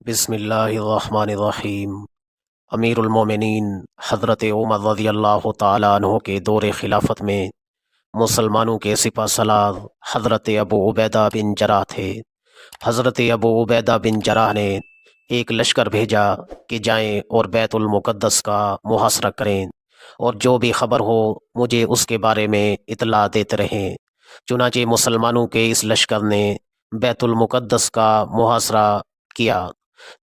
بسم اللہ الرحمن الرحیم۔ امیر المومنین حضرت عمر رضی اللہ تعالیٰ عنہ کے دور خلافت میں مسلمانوں کے سپہ سالار حضرت ابو عبیدہ بن جراح تھے۔ حضرت ابو عبیدہ بن جراح نے ایک لشکر بھیجا کہ جائیں اور بیت المقدس کا محاصرہ کریں، اور جو بھی خبر ہو مجھے اس کے بارے میں اطلاع دیتے رہیں۔ چنانچہ مسلمانوں کے اس لشکر نے بیت المقدس کا محاصرہ کیا۔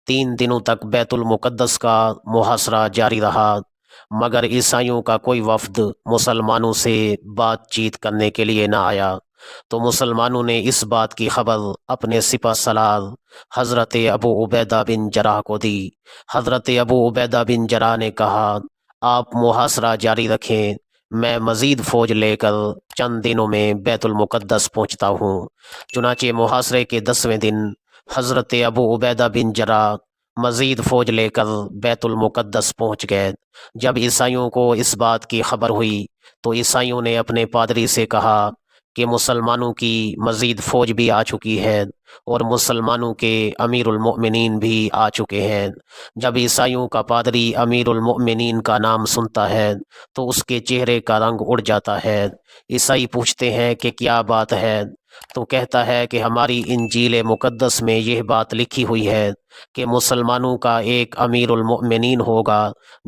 3 دنوں تک بیت المقدس کا محاصرہ جاری رہا، مگر عیسائیوں کا کوئی وفد مسلمانوں سے بات چیت کرنے کے لیے نہ آیا۔ تو مسلمانوں نے اس بات کی خبر اپنے سپہ سالار حضرت ابو عبیدہ بن جراح کو دی۔ حضرت ابو عبیدہ بن جراح نے کہا، آپ محاصرہ جاری رکھیں، میں مزید فوج لے کر چند دنوں میں بیت المقدس پہنچتا ہوں۔ چنانچہ محاصرے کے 10ویں دن حضرت ابو عبیدہ بن جراح مزید فوج لے کر بیت المقدس پہنچ گئے۔ جب عیسائیوں کو اس بات کی خبر ہوئی تو عیسائیوں نے اپنے پادری سے کہا کہ مسلمانوں کی مزید فوج بھی آ چکی ہے اور مسلمانوں کے امیر المؤمنین بھی آ چکے ہیں۔ جب عیسائیوں کا پادری امیر المؤمنین کا نام سنتا ہے تو اس کے چہرے کا رنگ اڑ جاتا ہے۔ عیسائی پوچھتے ہیں کہ کیا بات ہے؟ تو کہتا ہے کہ ہماری انجیل مقدس میں یہ بات لکھی ہوئی ہے کہ مسلمانوں کا ایک امیر المؤمنین ہوگا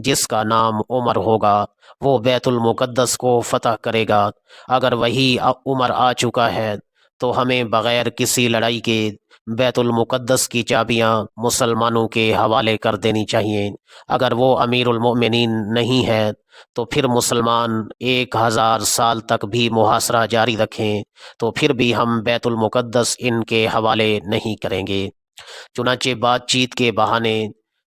جس کا نام عمر ہوگا، وہ بیت المقدس کو فتح کرے گا۔ اگر وہی عمر آ چکا ہے تو ہمیں بغیر کسی لڑائی کے بیت المقدس کی چابیاں مسلمانوں کے حوالے کر دینی چاہیے۔ اگر وہ امیر المؤمنین نہیں ہے تو پھر مسلمان 1000 سال تک بھی محاصرہ جاری رکھیں تو پھر بھی ہم بیت المقدس ان کے حوالے نہیں کریں گے۔ چنانچہ بات چیت کے بہانے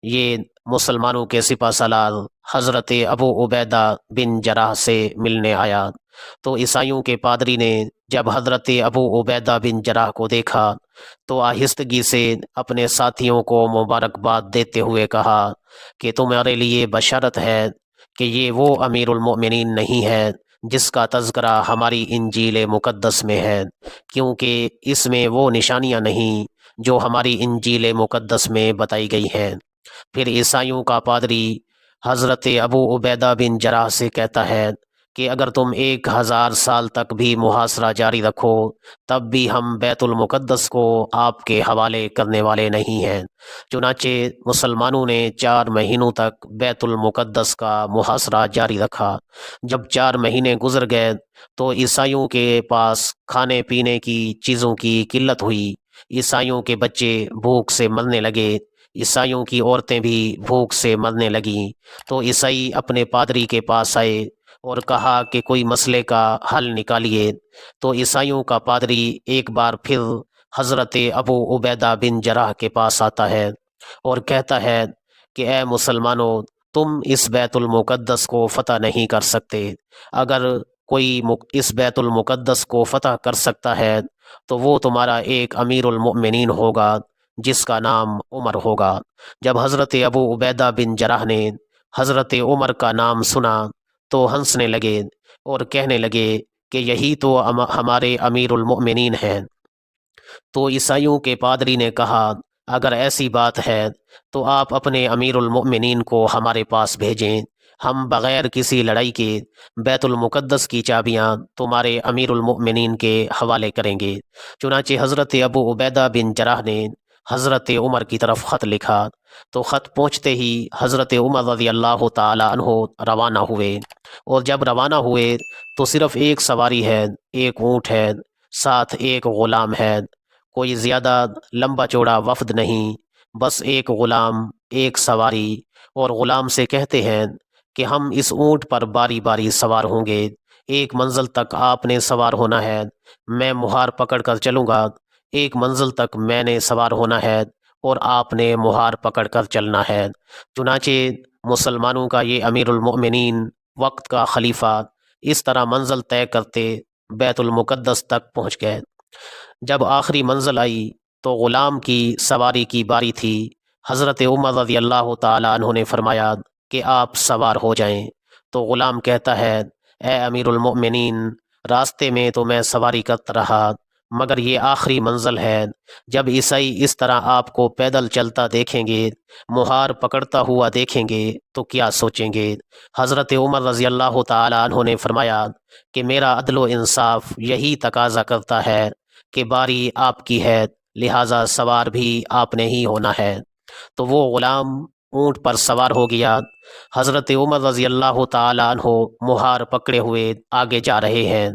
یہ مسلمانوں کے سپہ سالار حضرت ابو عبیدہ بن جراح سے ملنے آیا۔ تو عیسائیوں کے پادری نے جب حضرت ابو عبیدہ بن جراح کو دیکھا تو آہستگی سے اپنے ساتھیوں کو مبارکباد دیتے ہوئے کہا کہ تمہارے لیے بشارت ہے کہ یہ وہ امیر المؤمنین نہیں ہے جس کا تذکرہ ہماری انجیل مقدس میں ہے، کیونکہ اس میں وہ نشانیاں نہیں جو ہماری انجیل مقدس میں بتائی گئی ہیں۔ پھر عیسائیوں کا پادری حضرت ابو عبیدہ بن جراح سے کہتا ہے کہ اگر تم 1000 سال تک بھی محاصرہ جاری رکھو تب بھی ہم بیت المقدس کو آپ کے حوالے کرنے والے نہیں ہیں۔ چنانچہ مسلمانوں نے 4 مہینوں تک بیت المقدس کا محاصرہ جاری رکھا۔ جب 4 مہینے گزر گئے تو عیسائیوں کے پاس کھانے پینے کی چیزوں کی قلت ہوئی۔ عیسائیوں کے بچے بھوک سے مرنے لگے، عیسائیوں کی عورتیں بھی بھوک سے مرنے لگیں۔ تو عیسائی اپنے پادری کے پاس آئے اور کہا کہ کوئی مسئلے کا حل نکالیے۔ تو عیسائیوں کا پادری ایک بار پھر حضرت ابو عبیدہ بن جراح کے پاس آتا ہے اور کہتا ہے کہ اے مسلمانوں، تم اس بیت المقدس کو فتح نہیں کر سکتے۔ اگر کوئی اس بیت المقدس کو فتح کر سکتا ہے تو وہ تمہارا ایک امیر المؤمنین ہوگا جس کا نام عمر ہوگا۔ جب حضرت ابو عبیدہ بن جراح نے حضرت عمر کا نام سنا تو ہنسنے لگے اور کہنے لگے کہ یہی تو ہمارے امیر المؤمنین ہیں۔ تو عیسائیوں کے پادری نے کہا، اگر ایسی بات ہے تو آپ اپنے امیر المؤمنین کو ہمارے پاس بھیجیں، ہم بغیر کسی لڑائی کے بیت المقدس کی چابیاں تمہارے امیر المؤمنین کے حوالے کریں گے۔ چنانچہ حضرت ابو عبیدہ بن جراح نے حضرت عمر کی طرف خط لکھا، تو خط پہنچتے ہی حضرت عمر رضی اللہ تعالی عنہ روانہ ہوئے، اور جب روانہ ہوئے تو صرف ایک سواری ہے، ایک اونٹ ہے، ساتھ ایک غلام ہے، کوئی زیادہ لمبا چوڑا وفد نہیں، بس ایک غلام، ایک سواری۔ اور غلام سے کہتے ہیں کہ ہم اس اونٹ پر باری باری سوار ہوں گے، ایک منزل تک آپ نے سوار ہونا ہے، میں مہار پکڑ کر چلوں گا، ایک منزل تک میں نے سوار ہونا ہے اور آپ نے مہار پکڑ کر چلنا ہے۔ چنانچہ مسلمانوں کا یہ امیر المؤمنین، وقت کا خلیفہ، اس طرح منزل طے کرتے بیت المقدس تک پہنچ گئے۔ جب آخری منزل آئی تو غلام کی سواری کی باری تھی۔ حضرت عمر رضی اللہ تعالی عنہ نے فرمایا کہ آپ سوار ہو جائیں۔ تو غلام کہتا ہے، اے امیر المؤمنین، راستے میں تو میں سواری کرتا رہا مگر یہ آخری منزل ہے۔ جب عیسائی اس طرح آپ کو پیدل چلتا دیکھیں گے، مہار پکڑتا ہوا دیکھیں گے تو کیا سوچیں گے؟ حضرت عمر رضی اللہ تعالیٰ عنہ نے فرمایا کہ میرا عدل و انصاف یہی تقاضا کرتا ہے کہ باری آپ کی ہے، لہٰذا سوار بھی آپ نے ہی ہونا ہے۔ تو وہ غلام اونٹ پر سوار ہو گیا۔ حضرت عمر رضی اللہ تعالیٰ عنہ مہار پکڑے ہوئے آگے جا رہے ہیں۔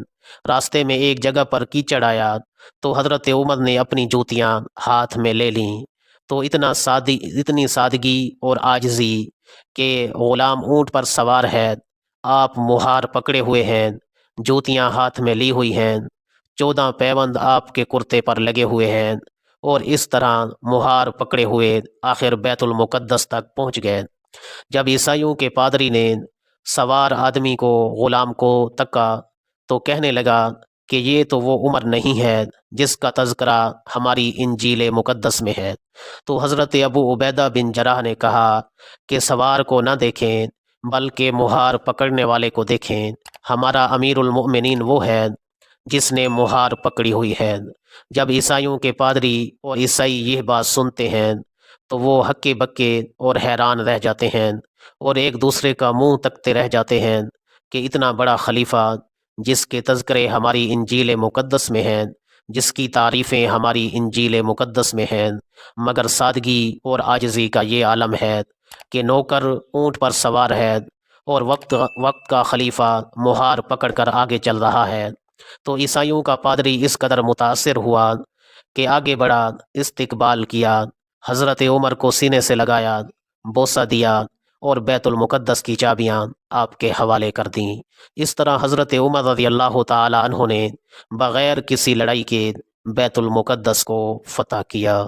راستے میں ایک جگہ پر کیچڑ آیا تو حضرت عمر نے اپنی جوتیاں ہاتھ میں لے لیں۔ تو اتنی سادگی اور عاجزی کہ غلام اونٹ پر سوار ہے، آپ مہار پکڑے ہوئے ہیں، جوتیاں ہاتھ میں لی ہوئی ہیں، 14 پیوند آپ کے کرتے پر لگے ہوئے ہیں، اور اس طرح مہار پکڑے ہوئے آخر بیت المقدس تک پہنچ گئے۔ جب عیسائیوں کے پادری نے سوار آدمی کو، غلام کو تکا تو کہنے لگا کہ یہ تو وہ عمر نہیں ہے جس کا تذکرہ ہماری انجیل مقدس میں ہے۔ تو حضرت ابو عبیدہ بن جراح نے کہا کہ سوار کو نہ دیکھیں بلکہ مہار پکڑنے والے کو دیکھیں، ہمارا امیر المؤمنین وہ ہے جس نے مہار پکڑی ہوئی ہے۔ جب عیسائیوں کے پادری اور عیسائی یہ بات سنتے ہیں تو وہ ہکے بکے اور حیران رہ جاتے ہیں، اور ایک دوسرے کا منہ تکتے رہ جاتے ہیں کہ اتنا بڑا خلیفہ جس کے تذکرے ہماری انجیل مقدس میں ہیں، جس کی تعریفیں ہماری انجیل مقدس میں ہیں، مگر سادگی اور عاجزی کا یہ عالم ہے کہ نوکر اونٹ پر سوار ہے اور وقت کا خلیفہ مہار پکڑ کر آگے چل رہا ہے۔ تو عیسائیوں کا پادری اس قدر متاثر ہوا کہ آگے بڑھا، استقبال کیا، حضرت عمر کو سینے سے لگایا، بوسہ دیا اور بیت المقدس کی چابیاں آپ کے حوالے کر دیں۔ اس طرح حضرت عمر رضی اللہ تعالی عنہ نے بغیر کسی لڑائی کے بیت المقدس کو فتح کیا۔